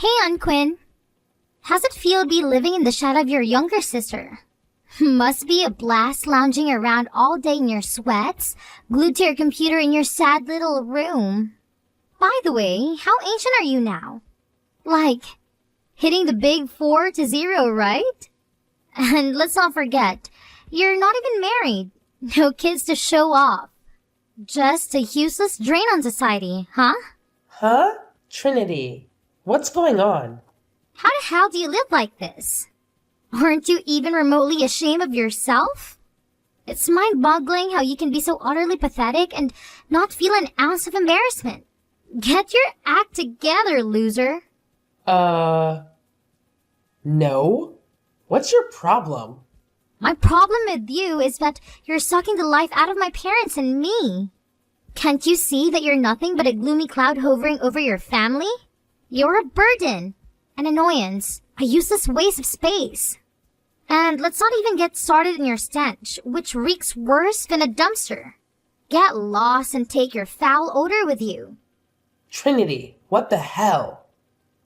Hey, Aunt Quinn. How's it feel to be living in the shadow of your younger sister? Must be a blast lounging around all day in your sweats, glued to your computer in your sad little room. By the way, how ancient are you now? Like, hitting the big 4-0, right? And let's not forget, you're not even married. No kids to show off. Just a useless drain on society, huh? Huh? Trinity, what's going on? How the hell do you live like this? Aren't you even remotely ashamed of yourself? It's mind-boggling how you can be so utterly pathetic and not feel an ounce of embarrassment. Get your act together, loser. No? What's your problem? My problem with you is that you're sucking the life out of my parents and me. Can't you see that you're nothing but a gloomy cloud hovering over your family? You're a burden, an annoyance, a useless waste of space. And let's not even get started in your stench, which reeks worse than a dumpster. Get lost and take your foul odor with you. Trinity, what the hell?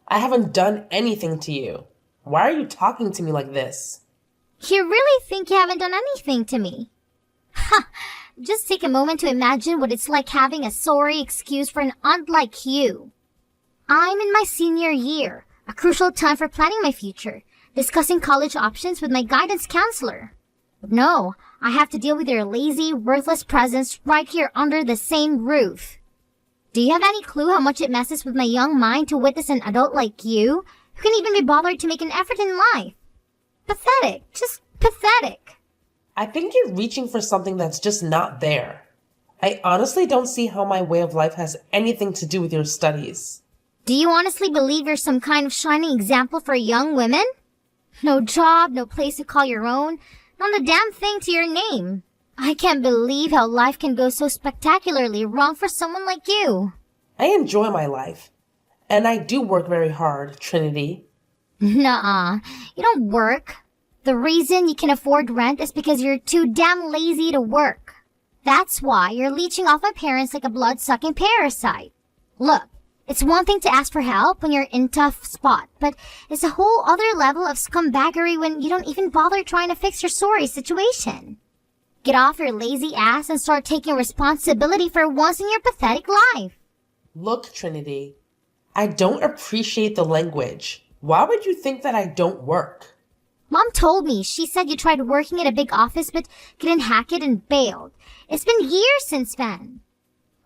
I haven't done anything to you. Why are you talking to me like this? You really think you haven't done anything to me? Ha! Just take a moment to imagine what it's like having a sorry excuse for an aunt like you. I'm in my senior year, a crucial time for planning my future, discussing college options with my guidance counselor. But no, I have to deal with your lazy, worthless presence right here under the same roof. Do you have any clue how much it messes with my young mind to witness an adult like you, who can even be bothered to make an effort in life? Pathetic. Just pathetic. I think you're reaching for something that's just not there. I honestly don't see how my way of life has anything to do with your studies. Do you honestly believe you're some kind of shining example for young women? No job, no place to call your own, not a damn thing to your name. I can't believe how life can go so spectacularly wrong for someone like you. I enjoy my life. And I do work very hard, Trinity. Nuh-uh. You don't work. The reason you can afford rent is because you're too damn lazy to work. That's why you're leeching off my parents like a blood-sucking parasite. Look, it's one thing to ask for help when you're in a tough spot, but it's a whole other level of scumbaggery when you don't even bother trying to fix your sorry situation. Get off your lazy ass and start taking responsibility for once in your pathetic life. Look, Trinity, I don't appreciate the language. Why would you think that I don't work? Mom told me. She said you tried working at a big office but couldn't hack it and bailed. It's been years since then.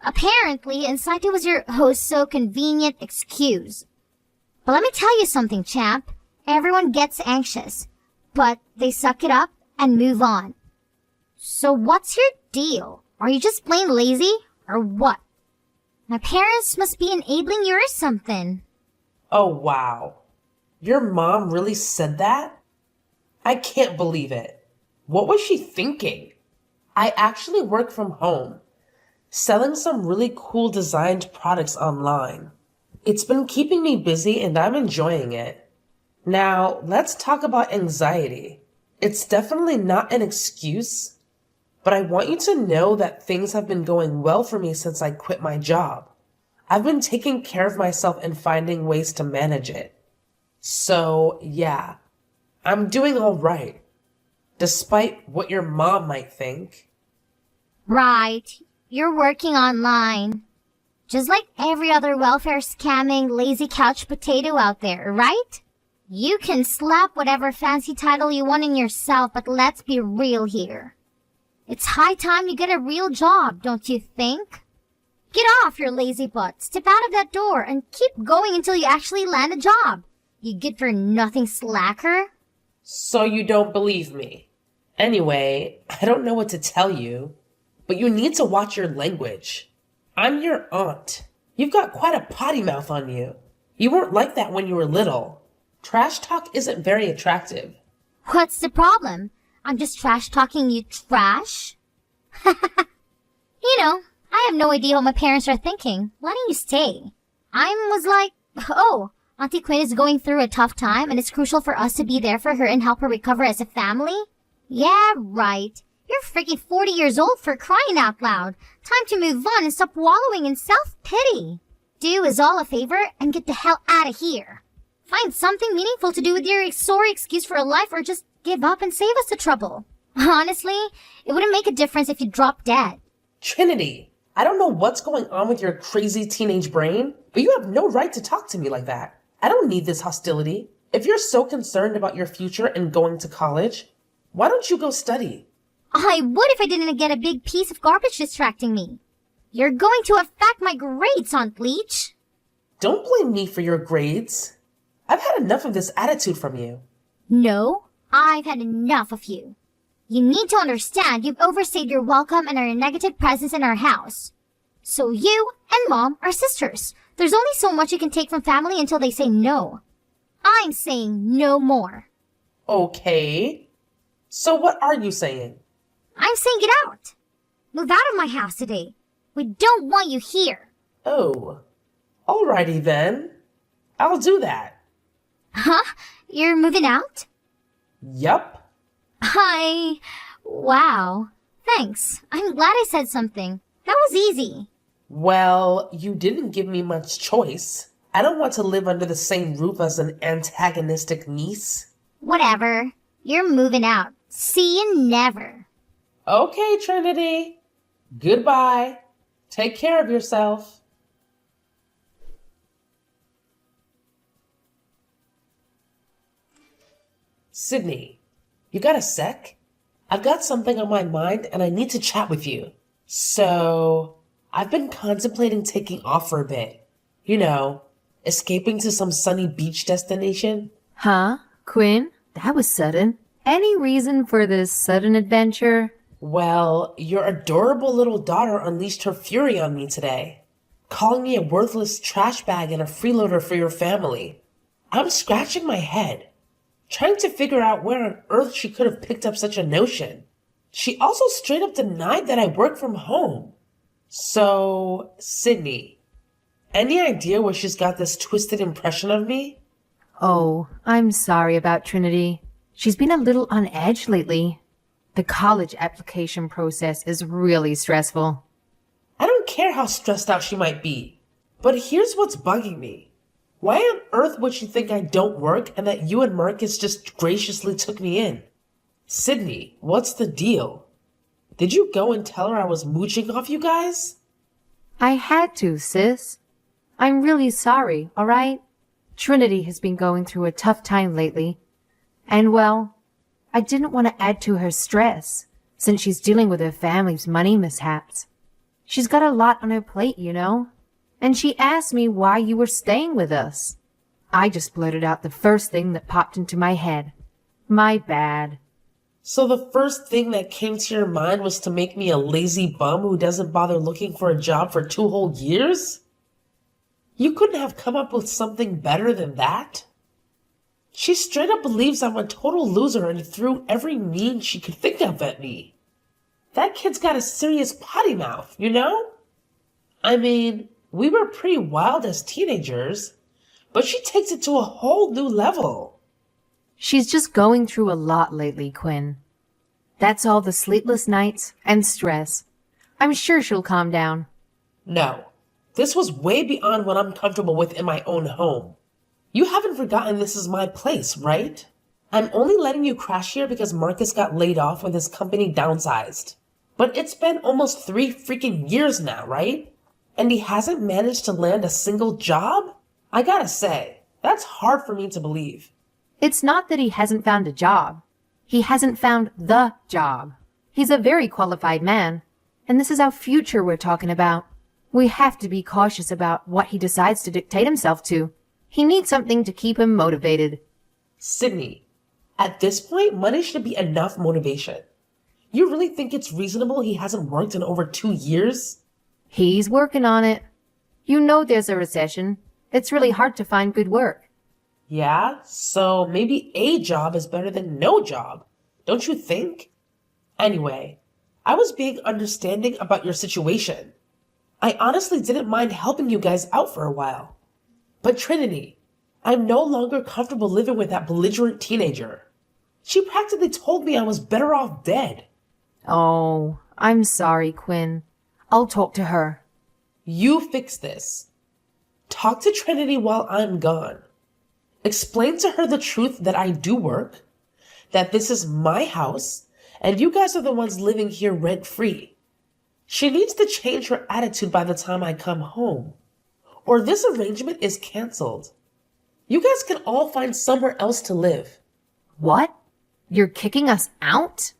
Apparently, inside it was your oh-so-convenient excuse. But let me tell you something, champ. Everyone gets anxious, but they suck it up and move on. So what's your deal? Are you just plain lazy, or what? My parents must be enabling you or something. Oh, wow. Your mom really said that? I can't believe it. What was she thinking? I actually work from home, selling some really cool designed products online. It's been keeping me busy and I'm enjoying it. Now, let's talk about anxiety. It's definitely not an excuse, but I want you to know that things have been going well for me since I quit my job. I've been taking care of myself and finding ways to manage it. So, yeah, I'm doing all right, despite what your mom might think. Right. You're working online. Just like every other welfare scamming lazy couch potato out there, right? You can slap whatever fancy title you want in yourself, but let's be real here. It's high time you get a real job, don't you think? Get off your lazy butt, step out of that door, and keep going until you actually land a job. You good-for-nothing slacker. So you don't believe me. Anyway, I don't know what to tell you, but you need to watch your language. I'm your aunt. You've got quite a potty mouth on you. You weren't like that when you were little. Trash talk isn't very attractive. What's the problem? I'm just trash-talking you trash? I have no idea what my parents are thinking. Letting you stay. I was like, oh, Auntie Quinn is going through a tough time and it's crucial for us to be there for her and help her recover as a family? Yeah, right. You're freaking 40 years old for crying out loud. Time to move on and stop wallowing in self-pity. Do us all a favor and get the hell out of here. Find something meaningful to do with your sorry excuse for a life or just give up and save us the trouble. Honestly, it wouldn't make a difference if you dropped dead. Trinity, I don't know what's going on with your crazy teenage brain, but you have no right to talk to me like that. I don't need this hostility. If you're so concerned about your future and going to college, why don't you go study? I would if I didn't get a big piece of garbage distracting me. You're going to affect my grades, Aunt Leech. Don't blame me for your grades. I've had enough of this attitude from you. No, I've had enough of you. You need to understand you've overstayed your welcome and are a negative presence in our house. So you and Mom are sisters. There's only so much you can take from family until they say no. I'm saying no more. Okay. So what are you saying? I'm saying get out. Move out of my house today. We don't want you here. Oh, alrighty then. I'll do that. Huh? You're moving out? Yup. Wow. Thanks. I'm glad I said something. That was easy. Well, you didn't give me much choice. I don't want to live under the same roof as an antagonistic niece. Whatever. You're moving out. See you never. Okay, Trinity. Goodbye. Take care of yourself. Sydney, you got a sec? I've got something on my mind and I need to chat with you. So, I've been contemplating taking off for a bit. You know, escaping to some sunny beach destination. Huh? Quinn? That was sudden. Any reason for this sudden adventure? Well, your adorable little daughter unleashed her fury on me today, calling me a worthless trash bag and a freeloader for your family. I'm scratching my head, trying to figure out where on earth she could have picked up such a notion. She also straight up denied that I work from home. So, Sydney, any idea where she's got this twisted impression of me? Oh, I'm sorry about Trinity. She's been a little on edge lately. The college application process is really stressful. I don't care how stressed out she might be, but here's what's bugging me. Why on earth would she think I don't work and that you and Marcus just graciously took me in? Sydney, what's the deal? Did you go and tell her I was mooching off you guys? I had to, sis. I'm really sorry, alright? Trinity has been going through a tough time lately. And well, I didn't want to add to her stress, since she's dealing with her family's money mishaps. She's got a lot on her plate, you know? And she asked me why you were staying with us. I just blurted out the first thing that popped into my head. My bad. So the first thing that came to your mind was to make me a lazy bum who doesn't bother looking for a job for 2 whole years? You couldn't have come up with something better than that? She straight up believes I'm a total loser and threw every mean she could think of at me. That kid's got a serious potty mouth, you know? I mean, we were pretty wild as teenagers, but she takes it to a whole new level. She's just going through a lot lately, Quinn. That's all the sleepless nights and stress. I'm sure she'll calm down. No, this was way beyond what I'm comfortable with in my own home. You haven't forgotten this is my place, right? I'm only letting you crash here because Marcus got laid off when his company downsized. But it's been almost 3 freaking years now, right? And he hasn't managed to land a single job? I gotta say, that's hard for me to believe. It's not that he hasn't found a job. He hasn't found the job. He's a very qualified man, and this is our future we're talking about. We have to be cautious about what he decides to dictate himself to. He needs something to keep him motivated. Sydney, at this point, money should be enough motivation. You really think it's reasonable he hasn't worked in over 2 years? He's working on it. You know there's a recession. It's really hard to find good work. Yeah, so maybe a job is better than no job, don't you think? Anyway, I was being understanding about your situation. I honestly didn't mind helping you guys out for a while. But Trinity, I'm no longer comfortable living with that belligerent teenager. She practically told me I was better off dead. Oh, I'm sorry, Quinn. I'll talk to her. You fix this. Talk to Trinity while I'm gone. Explain to her the truth that I do work, that this is my house, and you guys are the ones living here rent-free. She needs to change her attitude by the time I come home, or this arrangement is canceled. You guys can all find somewhere else to live. What? You're kicking us out?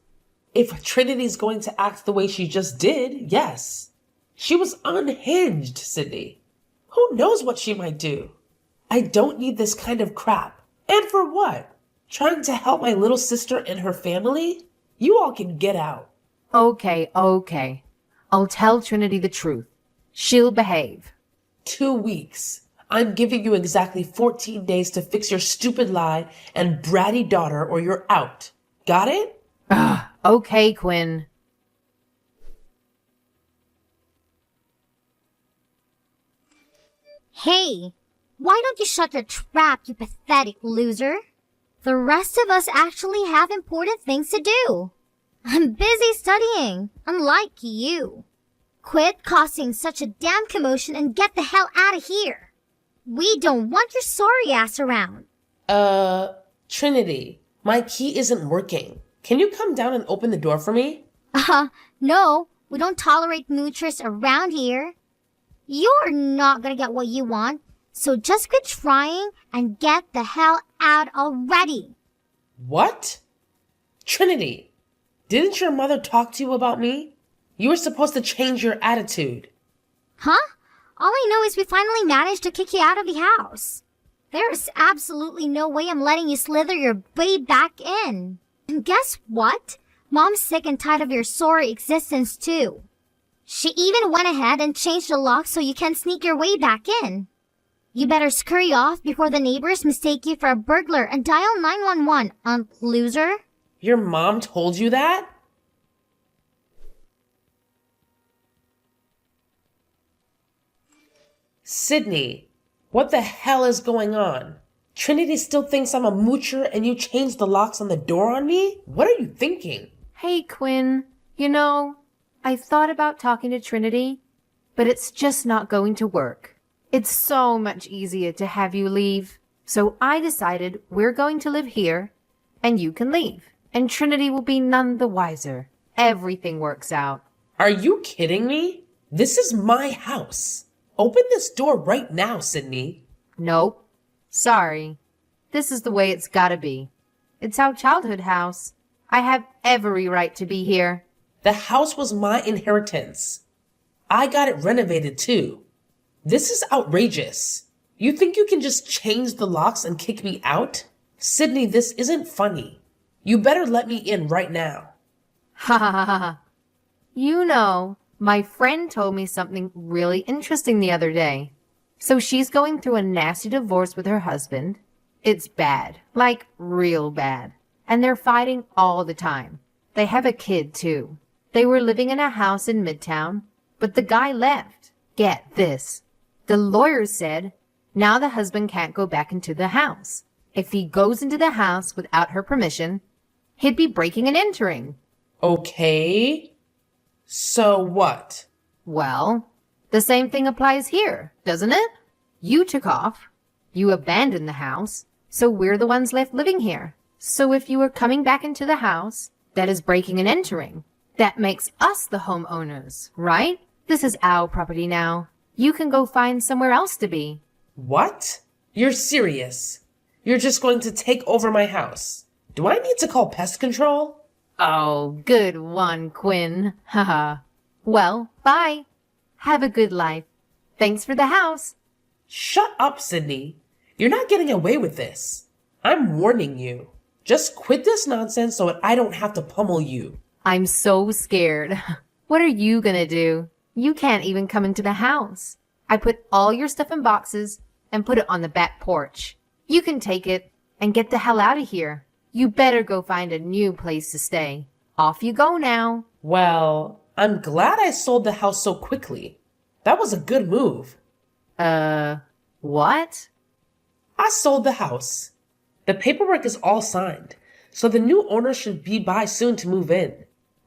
If Trinity's going to act the way she just did, yes. She was unhinged, Sydney. Who knows what she might do? I don't need this kind of crap. And for what? Trying to help my little sister and her family? You all can get out. Okay. I'll tell Trinity the truth. She'll behave. 2 weeks. I'm giving you exactly 14 days to fix your stupid lie and bratty daughter or you're out. Got it? Okay, Quinn. Hey, why don't you shut your trap, you pathetic loser? The rest of us actually have important things to do. I'm busy studying, unlike you. Quit causing such a damn commotion and get the hell out of here. We don't want your sorry ass around. Trinity, my key isn't working. Can you come down and open the door for me? No, we don't tolerate moochers around here. You're not gonna get what you want, so just quit trying and get the hell out already. What? Trinity, didn't your mother talk to you about me? You were supposed to change your attitude. Huh? All I know is we finally managed to kick you out of the house. There's absolutely no way I'm letting you slither your way back in. And guess what? Mom's sick and tired of your sorry existence too. She even went ahead and changed the lock so you can sneak your way back in. You better scurry off before the neighbors mistake you for a burglar and dial 911, loser. Your mom told you that? Sydney, what the hell is going on? Trinity still thinks I'm a moocher and you changed the locks on the door on me? What are you thinking? Hey, Quinn. You know, I thought about talking to Trinity, but it's just not going to work. It's so much easier to have you leave. So I decided we're going to live here, and you can leave. And Trinity will be none the wiser. Everything works out. Are you kidding me? This is my house. Open this door right now, Sydney. Nope. Sorry. This is the way it's gotta be. It's our childhood house. I have every right to be here. The house was my inheritance. I got it renovated too. This is outrageous. You think you can just change the locks and kick me out? Sydney, this isn't funny. You better let me in right now. Ha ha ha ha. You know, my friend told me something really interesting the other day. So she's going through a nasty divorce with her husband. It's bad, like real bad. And they're fighting all the time. They have a kid too. They were living in a house in Midtown, but the guy left. Get this. The lawyers said, now the husband can't go back into the house. If he goes into the house without her permission, he'd be breaking and entering. Okay. So what? Well, the same thing applies here, doesn't it? You took off. You abandoned the house, so we're the ones left living here. So if you are coming back into the house, that is breaking and entering. That makes us the homeowners, right? This is our property now. You can go find somewhere else to be. What? You're serious? You're just going to take over my house? Do I need to call pest control? Oh, good one, Quinn. Haha. Well, bye. Have a good life. Thanks for the house. Shut up, Sydney. You're not getting away with this. I'm warning you. Just quit this nonsense so that I don't have to pummel you. I'm so scared. What are you gonna do? You can't even come into the house. I put all your stuff in boxes and put it on the back porch. You can take it and get the hell out of here. You better go find a new place to stay. Off you go now. Well, I'm glad I sold the house so quickly. That was a good move. What? I sold the house. The paperwork is all signed, so the new owner should be by soon to move in.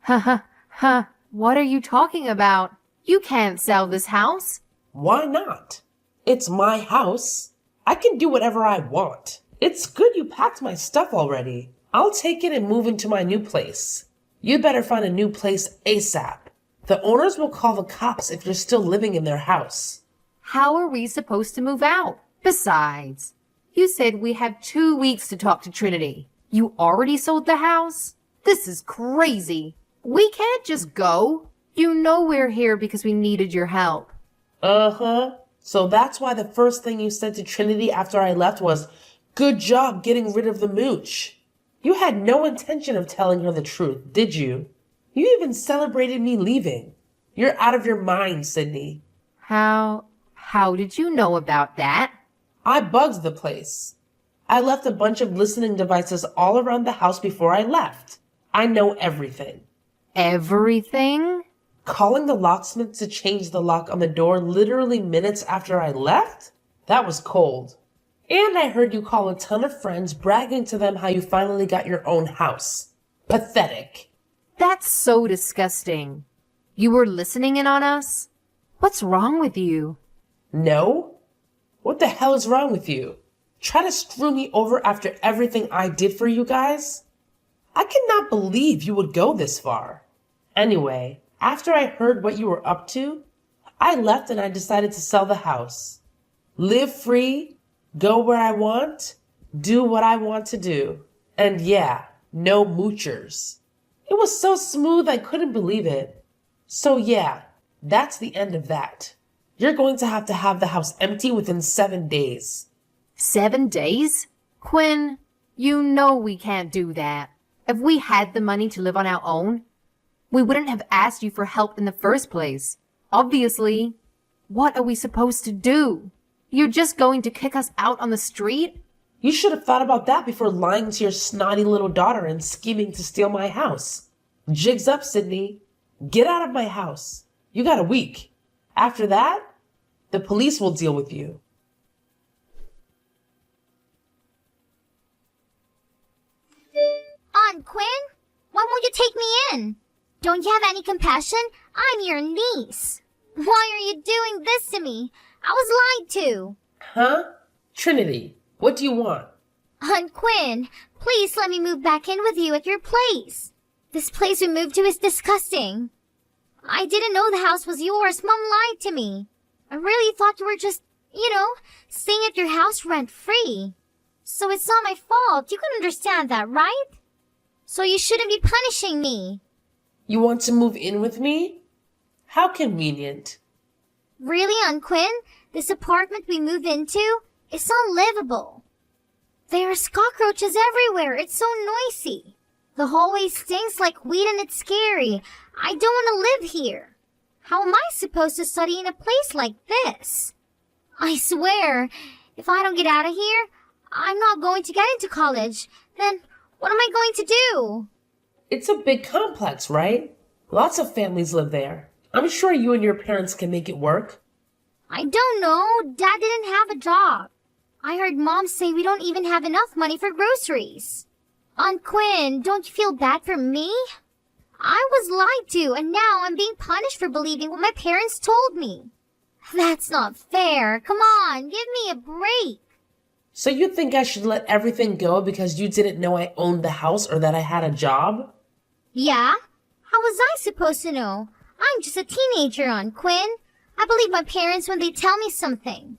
What are you talking about? You can't sell this house. Why not? It's my house. I can do whatever I want. It's good you packed my stuff already. I'll take it and move into my new place. You'd better find a new place ASAP. The owners will call the cops if you're still living in their house. How are we supposed to move out? Besides, you said we have 2 weeks to talk to Trinity. You already sold the house? This is crazy. We can't just go. You know we're here because we needed your help. Uh-huh. So that's why the first thing you said to Trinity after I left was, "Good job getting rid of the mooch." You had no intention of telling her the truth, did you? You even celebrated me leaving. You're out of your mind, Sydney. How did you know about that? I bugged the place. I left a bunch of listening devices all around the house before I left. I know everything. Everything? Calling the locksmith to change the lock on the door literally minutes after I left? That was cold. And I heard you call a ton of friends bragging to them how you finally got your own house. Pathetic. That's so disgusting. You were listening in on us? What's wrong with you? No? What the hell is wrong with you? Try to screw me over after everything I did for you guys? I cannot believe you would go this far. Anyway, after I heard what you were up to, I left and I decided to sell the house. Live free, go where I want, do what I want to do. And yeah, no moochers. It was so smooth I couldn't believe it. So yeah, that's the end of that. You're going to have the house empty within 7 days. 7 days? Quinn, you know we can't do that. If we had the money to live on our own, we wouldn't have asked you for help in the first place. Obviously, what are we supposed to do? You're just going to kick us out on the street? You should have thought about that before lying to your snotty little daughter and scheming to steal my house. Jig's up, Sydney. Get out of my house. You got a week. After that, the police will deal with you. Aunt Quinn, why won't you take me in? Don't you have any compassion? I'm your niece. Why are you doing this to me? I was lied to. Huh? Trinity, what do you want? Aunt Quinn, please let me move back in with you at your place. This place we moved to is disgusting. I didn't know the house was yours. Mom lied to me. I really thought you were just, staying at your house rent-free. So it's not my fault. You can understand that, right? So you shouldn't be punishing me. You want to move in with me? How convenient. Really, Aunt Quinn? This apartment we move into is unlivable. There are cockroaches everywhere. It's so noisy. The hallway stinks like weed and it's scary. I don't want to live here. How am I supposed to study in a place like this? I swear, if I don't get out of here, I'm not going to get into college. Then what am I going to do? It's a big complex, right? Lots of families live there. I'm sure you and your parents can make it work. I don't know. Dad didn't have a job. I heard Mom say we don't even have enough money for groceries. Aunt Quinn, don't you feel bad for me? I was lied to, and now I'm being punished for believing what my parents told me. That's not fair. Come on, give me a break. So you think I should let everything go because you didn't know I owned the house or that I had a job? Yeah? How was I supposed to know? I'm just a teenager, Aunt Quinn. I believe my parents when they tell me something.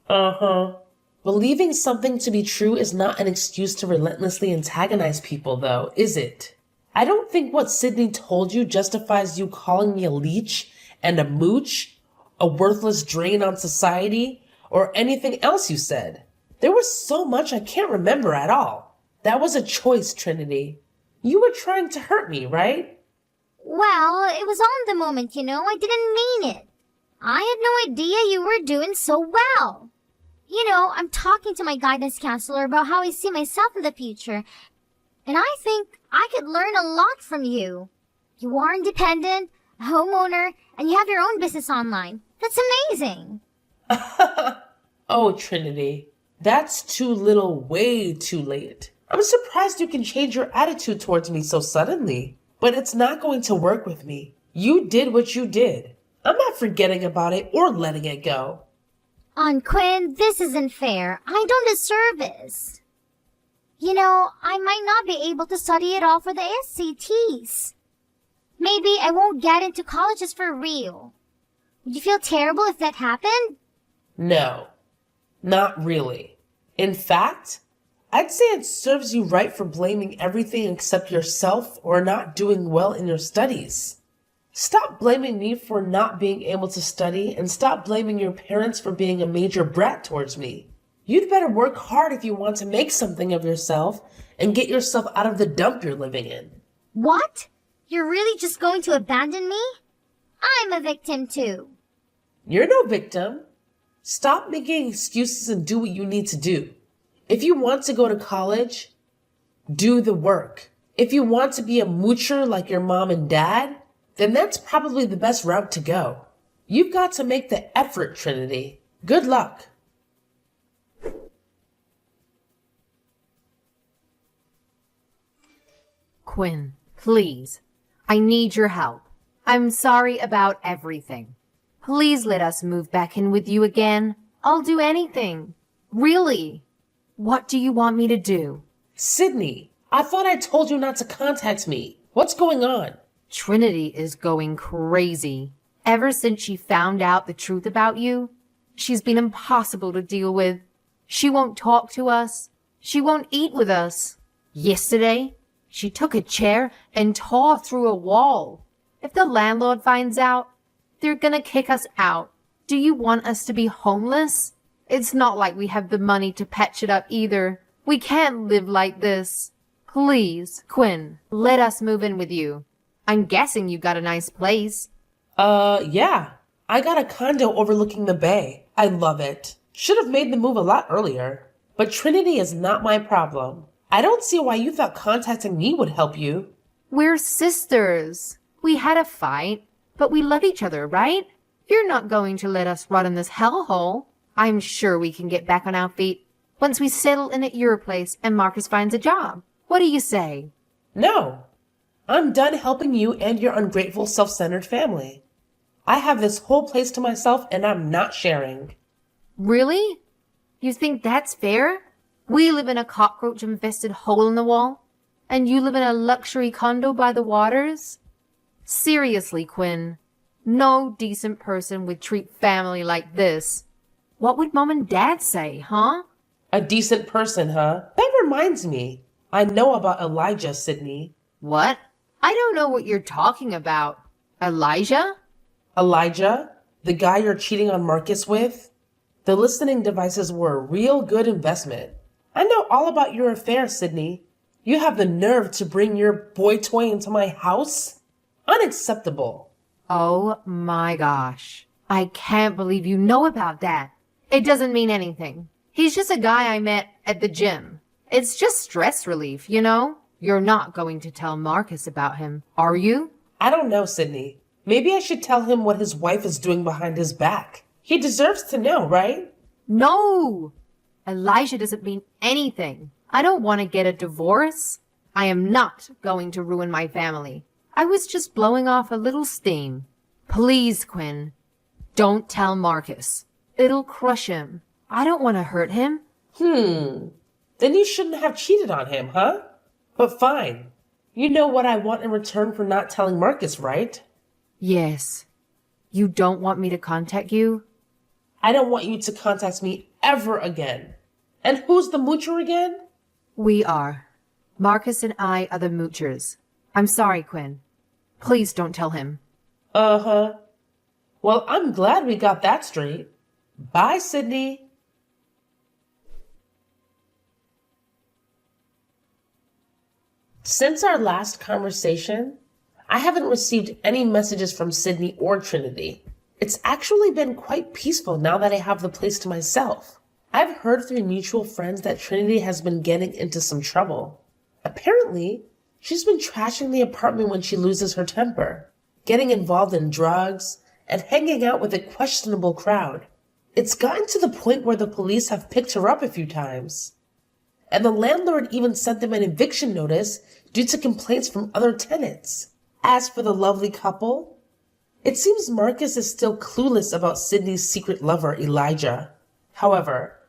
Uh-huh. Believing something to be true is not an excuse to relentlessly antagonize people, though, is it? I don't think what Sydney told you justifies you calling me a leech and a mooch, a worthless drain on society, or anything else you said. There was so much I can't remember at all. That was a choice, Trinity. You were trying to hurt me, right? Well, it was on the moment, I didn't mean it. I had no idea you were doing so well. I'm talking to my guidance counselor about how I see myself in the future, and I think I could learn a lot from you. You are independent, a homeowner, and you have your own business online. That's amazing. Oh, Trinity, that's too little, way too late. I'm surprised you can change your attitude towards me so suddenly, but it's not going to work with me. You did what you did. I'm not forgetting about it or letting it go. Aunt Quinn, this isn't fair. I don't deserve this. I might not be able to study at all for the SATs. Maybe I won't get into colleges for real. Would you feel terrible if that happened? No, not really. In fact, I'd say it serves you right for blaming everything except yourself or not doing well in your studies. Stop blaming me for not being able to study and stop blaming your parents for being a major brat towards me. You'd better work hard if you want to make something of yourself and get yourself out of the dump you're living in. What? You're really just going to abandon me? I'm a victim too. You're no victim. Stop making excuses and do what you need to do. If you want to go to college, do the work. If you want to be a moocher like your mom and dad, then that's probably the best route to go. You've got to make the effort, Trinity. Good luck. Quinn, please. I need your help. I'm sorry about everything. Please let us move back in with you again. I'll do anything. Really. What do you want me to do? Sydney, I thought I told you not to contact me. What's going on? Trinity is going crazy. Ever since she found out the truth about you, she's been impossible to deal with. She won't talk to us. She won't eat with us. Yesterday, she took a chair and tore through a wall. If the landlord finds out, they're gonna kick us out. Do you want us to be homeless? It's not like we have the money to patch it up either. We can't live like this. Please, Quinn, let us move in with you. I'm guessing you got a nice place. Yeah. I got a condo overlooking the bay. I love it. Should have made the move a lot earlier. But Trinity is not my problem. I don't see why you thought contacting me would help you. We're sisters. We had a fight, but we love each other, right? You're not going to let us rot in this hellhole. I'm sure we can get back on our feet once we settle in at your place and Marcus finds a job. What do you say? No. I'm done helping you and your ungrateful, self-centered family. I have this whole place to myself and I'm not sharing. Really? You think that's fair? We live in a cockroach-infested hole in the wall, and you live in a luxury condo by the waters? Seriously, Quinn, no decent person would treat family like this. What would Mom and Dad say, huh? A decent person, huh? That reminds me. I know about Elijah, Sydney. What? I don't know what you're talking about. Elijah? Elijah? The guy you're cheating on Marcus with? The listening devices were a real good investment. I know all about your affair, Sydney. You have the nerve to bring your boy toy into my house? Unacceptable. Oh my gosh. I can't believe you know about that. It doesn't mean anything. He's just a guy I met at the gym. It's just stress relief, you know? You're not going to tell Marcus about him, are you? I don't know, Sydney. Maybe I should tell him what his wife is doing behind his back. He deserves to know, right? No! Elijah doesn't mean anything. I don't want to get a divorce. I am not going to ruin my family. I was just blowing off a little steam. Please, Quinn, don't tell Marcus. It'll crush him. I don't want to hurt him. Then you shouldn't have cheated on him, huh? But fine. You know what I want in return for not telling Marcus, right? Yes. You don't want me to contact you? I don't want you to contact me ever again. And who's the moocher again? We are. Marcus and I are the moochers. I'm sorry, Quinn. Please don't tell him. Uh-huh. Well, I'm glad we got that straight. Bye, Sydney. Since our last conversation, I haven't received any messages from Sydney or Trinity. It's actually been quite peaceful now that I have the place to myself. I've heard through mutual friends that Trinity has been getting into some trouble. Apparently, she's been trashing the apartment when she loses her temper, getting involved in drugs, and hanging out with a questionable crowd. It's gotten to the point where the police have picked her up a few times. And the landlord even sent them an eviction notice due to complaints from other tenants. As for the lovely couple, it seems Marcus is still clueless about Sydney's secret lover, Elijah. However,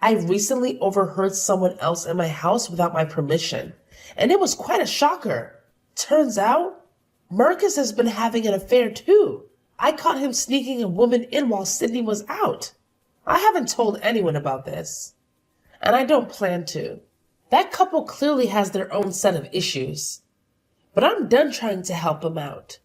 I recently overheard someone else in my house without my permission, and it was quite a shocker. Turns out, Marcus has been having an affair too. I caught him sneaking a woman in while Sydney was out. I haven't told anyone about this, and I don't plan to. That couple clearly has their own set of issues, but I'm done trying to help them out.